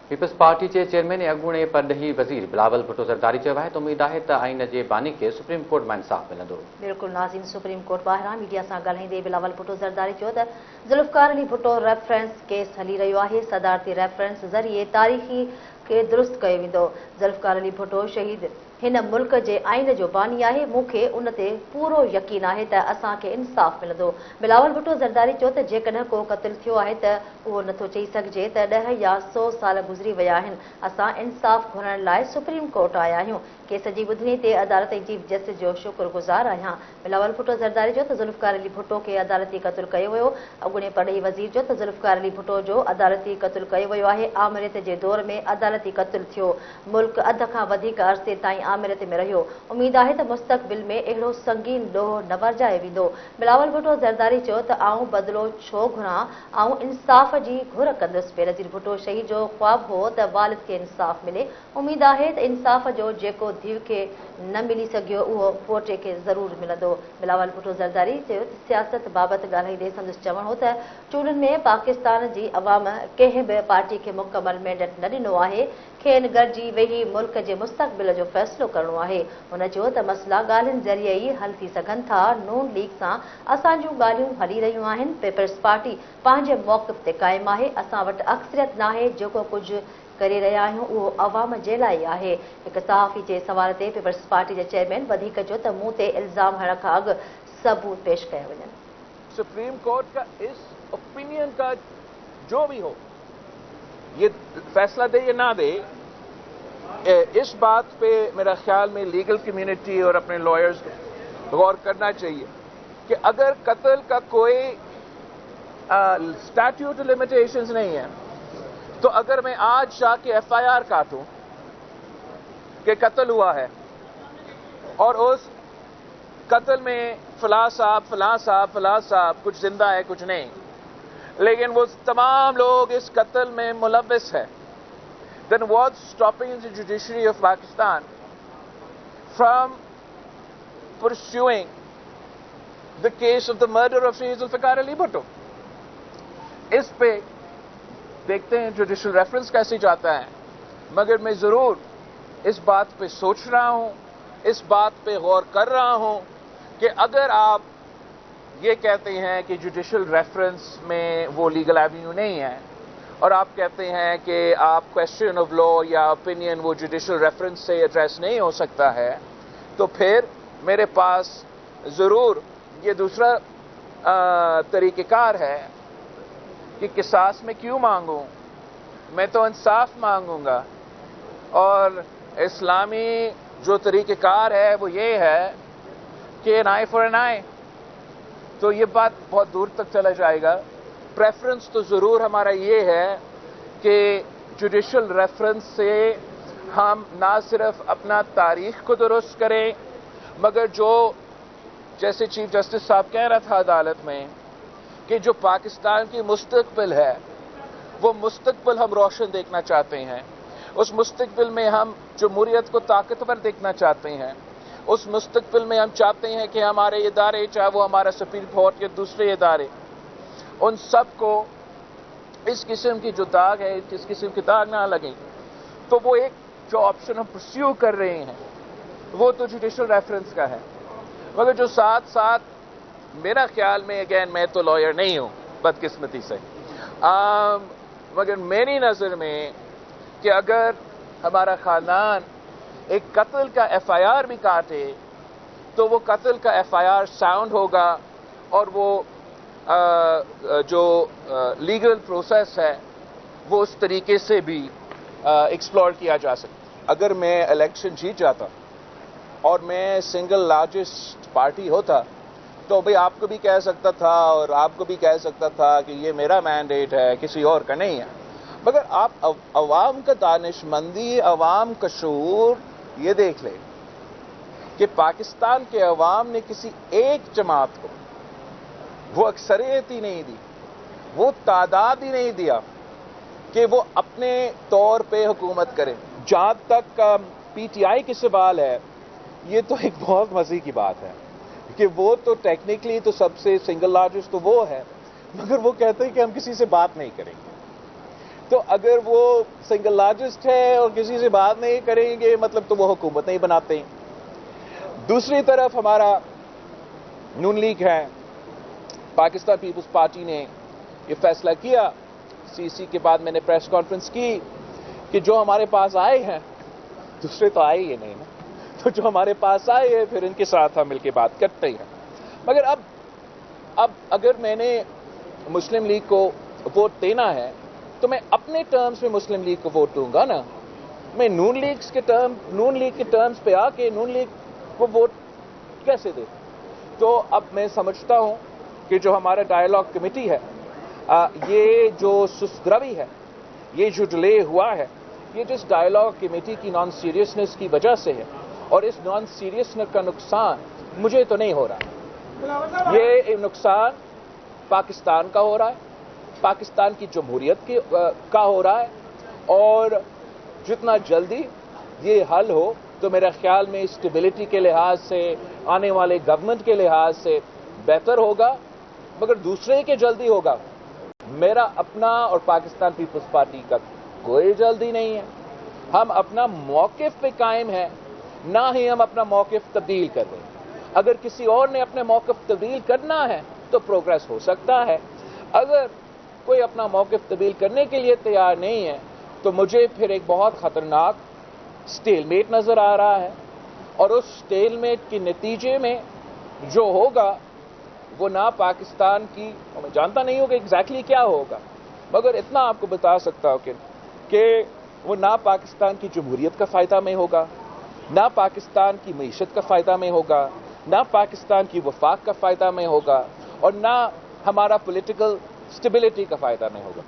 Peoples party के chairman ऐं अॻूणे परॾेही वज़ीर बिलावल भुट्टो ज़रदारी चयो आहे त उम्मीद आहे त आइन जे बानी खे सुप्रीम कोर्ट मां इंसाफ़ मिलंदो। बिल्कुलु नाज़ीन, सुप्रीम कोर्ट ॿाहिरां मीडिया सां ॻाल्हाईंदे बिलावल भुट्टो ज़रदारी चयो त ज़ुल्फ़कार अली भुट्टो रेफरेंस केस हली रहियो आहे। सदारती रेफरेंस ज़रिए तारीख़ी खे दुरुस्त कयो वेंदो। ज़ुल्फ़कार अली भुट्टो शहीद हिन मुल्क जे आइन जो बानी आहे। मूंखे उन ते पूरो यकीन आहे त असांखे इंसाफ़ मिलंदो। बिलावल भुट्टो ज़रदारी चयो त जेकॾहिं को क़त्ल थियो आहे त उहो नथो चई सघिजे त 10 या 100 साल गुज़री विया आहिनि। असां इंसाफ़ घुरण लाइ सुप्रीम कोर्ट आया आहियूं। केस जी ॿुधणी ते अदालत ऐं चीफ जस्टिस जो शुक्रगुज़ार आहियां। बिलावल भुट्टो ज़रदारी चयो त ज़ुल्फ़कार अली भुट्टो खे अदालती क़त्ल कयो वियो। अॻूणे परॾेही वज़ीर चयो त ज़ुल्फ़कार अली भुट्टो जो अदालती क़त्ल कयो वियो आहे। आमिरियत जे दौर में अदालती क़त्ल थियो। मुल्क अध खां वधीक अरसे ताईं आमिरियत में रहियो। उमीद आहे त मुस्तक़बिल में अहिड़ो संगीन ॾोह न वर्जाए वेंदो। बिलावल भुट्टो ज़रदारी चयो त आऊं बदिलो छो घुरां, आऊं इंसाफ़ जी घुर कंदुसि। बेनज़ीर भुट्टो शहीद जो ख्वाब हो त वालिद खे इंसाफ़ मिले। उमीद आहे त इंसाफ़ जो जेको धीउ खे न मिली सघियो उहो पोटे खे ज़रूरु मिलंदो। बिलावल भुट्टो ज़रदारी चयो त सियासत बाबति ॻाल्हाईंदे संदसि चवणु हो त चूंडुनि में पाकिस्तान जी अवाम कंहिं बि पार्टी खे मुकमल मैंडेट न ॾिनो आहे। खेनि गॾिजी वेही मुल्क जे मुस्तक़बिल जो फ़ैसिलो करणो आहे। हुन चयो त मसइला ॻाल्हियुनि ज़रिए ई हल थी सघनि था। नून लीग सां असां जूं ॻाल्हियूं हली रहियूं आहिनि। पीपल्स पार्टी पंहिंजे मौक़िफ़ ते क़ाइमु आहे। असां वटि अक्सरियत नाहे। जेको कुझु करे रहिया आहियूं उहो अवाम जे लाइ आहे। हिकु सहाफ़ी जे सवाल ते पीपल्स पार्टी जे चेयरमैन वधीक चयो त मूं ते इल्ज़ाम हणण खां अॻु सबूत पेश कया वञनि। सुप्रीम कोर्ट का इस ओपिनियन का जो भी हो, ये फैसला दे या ना दे, इस बात पे मेरा ख्याल में लीगल कम्युनिटी और अपने लॉयर्स गौर करना चाहिए कि अगर कत्ल का कोई स्टैट्यूट लिमिटेशंस नहीं है, तो अगर मैं आज जाके एफआईआर काटूं कि कत्ल हुआ है और उस कत्ल में फलां साहब कुछ जिंदा है कुछ नहीं, लेकिन वो तमाम लोग इस कत्ल में मुलव्विस है, then what's stopping the judiciary of Pakistan from pursuing the case of the murder of Shaheed Zulfikar Ali Bhutto? इस पे देखते हैं जुडिशल रेफरेंस कैसे जाता है, मगर मैं ज़रूर इस बात पे सोच रहा हूं, इस बात पे गौर कर रहा हूं कि अगर आप ये कहते हैं कि जुडिशल रेफरेंस में वो लीगल एवेन्यू नहीं है और आप कहते हैं कि आप क्वेश्चन ऑफ लॉ या ओपिनियन वो जुडिशल रेफरेंस से एड्रेस नहीं हो सकता है, तो फिर मेरे पास ज़रूर ये दूसरा तरीक़ेकार है कि किसास में क्यों मांगूं, मैं तो इंसाफ मांगूंगा। और इस्लामी जो तरीक़ेकार है वो ये है कि एन आई फॉर एन आई, तो ये बात बहुत दूर तक चला जाएगा। प्रेफरेंस तो ज़रूर हमारा ये है कि जुडिशल रेफरेंस से हम ना सिर्फ अपना तारीख़ को दुरुस्त करें, मगर जो जैसे चीफ जस्टिस साहब कह रहा था अदालत में कि जो पाकिस्तान की मुस्तक़बिल है वो मुस्तक़बिल हम रोशन देखना चाहते हैं। उस मुस्तक़बिल में हम जमहूरियत को ताकतवर देखना चाहते हैं। उस मुस्तक़बिल में हम चाहते हैं कि हमारे इदारे, चाहे वो हमारा सुप्रीम कोर्ट या दूसरे इदारे, उन सब को इस किस्म की जो दाग है, इस किस्म की दाग ना लगें। तो वो एक जो ऑप्शन हम परस्यू कर रहे हैं वो तो जुडिशल रेफरेंस का है, मगर जो साथ साथ मेरा ख्याल में, अगेन मैं तो लॉयर नहीं हूँ बदकिस्मती से, मगर मेरी नज़र में कि अगर हमारा ख़ानदान एक कत्ल का एफआईआर भी काटे तो वो कत्ल का एफआईआर साउंड होगा और वो जो लीगल प्रोसेस है वो उस तरीके से भी एक्सप्लोर किया जा सकता। अगर मैं इलेक्शन जीत जाता और मैं सिंगल लार्जेस्ट पार्टी होता तो भाई आपको भी कह सकता था और आपको भी कह सकता था कि ये मेरा मैंडेट है, किसी और का नहीं है। मगर आप अवाम का दानिशमंदी, अवाम का शऊर ये देख ले कि पाकिस्तान के अवाम ने किसी एक जमात को वो अक्सरियत ही नहीं दी, वो तादाद ही नहीं दिया कि वो अपने तौर पे हुकूमत करे। जहाँ तक पीटीआई के सवाल है, ये तो एक बहुत मज़े की बात है कि वो तो टेक्निकली तो सबसे सिंगल लार्जेस्ट तो वो है, मगर वो कहते हैं कि हम किसी से बात नहीं करेंगे। تو اگر وہ سنگل لارجسٹ ہے اور کسی سے بات نہیں کریں گے مطلب تو وہ حکومت نہیں بناتے ہیں۔ دوسری طرف ہمارا نون لیگ ہے، پاکستان پیپلز پارٹی نے یہ فیصلہ کیا، سی سی کے بعد میں نے پریس کانفرنس کی کہ جو ہمارے پاس آئے ہیں، دوسرے تو آئے ہی نہیں نا، تو جو ہمارے پاس آئے ہیں پھر ان کے ساتھ ہم مل کے بات کرتے ہیں۔ مگر اب اگر میں نے مسلم لیگ کو ووٹ دینا ہے تو میں اپنے ٹرمز میں مسلم لیگ کو ووٹ دوں گا نا، میں نون لیگ کے ٹرمز پہ آ کے نون لیگ کو ووٹ کیسے دے؟ تو اب میں سمجھتا ہوں کہ جو ہمارا ڈائیلاگ کمیٹی ہے، یہ جو سست روی ہے، یہ جو ڈیلے ہوا ہے، یہ جس ڈائیلاگ کمیٹی کی نان سیریسنس کی وجہ سے ہے، اور اس نان سیریسنس کا نقصان مجھے تو نہیں ہو رہا، یہ نقصان پاکستان کا ہو رہا ہے، پاکستان کی جمہوریت کا ہو رہا ہے، اور جتنا جلدی یہ حل ہو تو میرا خیال میں اسٹیبلٹی کے لحاظ سے، آنے والے گورنمنٹ کے لحاظ سے بہتر ہوگا۔ مگر دوسرے کے جلدی ہوگا، میرا اپنا اور پاکستان پیپلز پارٹی کا کوئی جلدی نہیں ہے۔ ہم اپنا موقف پہ قائم ہیں، نہ ہی ہم اپنا موقف تبدیل کر رہے ہیں۔ اگر کسی اور نے اپنے موقف تبدیل کرنا ہے تو پروگریس ہو سکتا ہے، اگر کوئی اپنا موقف تبدیل کرنے کے لیے تیار نہیں ہے تو مجھے پھر ایک بہت خطرناک سٹیل میٹ نظر آ رہا ہے، اور اس سٹیل میٹ کے نتیجے میں جو ہوگا وہ نہ پاکستان کی، میں جانتا نہیں ہوں کہ ایگزیکٹلی کیا ہوگا، مگر اتنا آپ کو بتا سکتا ہوں کہ وہ نہ پاکستان کی جمہوریت کا فائدہ میں ہوگا، نہ پاکستان کی معیشت کا فائدہ میں ہوگا، نہ پاکستان کی وفاق کا فائدہ میں ہوگا، اور نہ ہمارا پولیٹیکل اسٹیبلٹی کا فائدہ میں ہوگا۔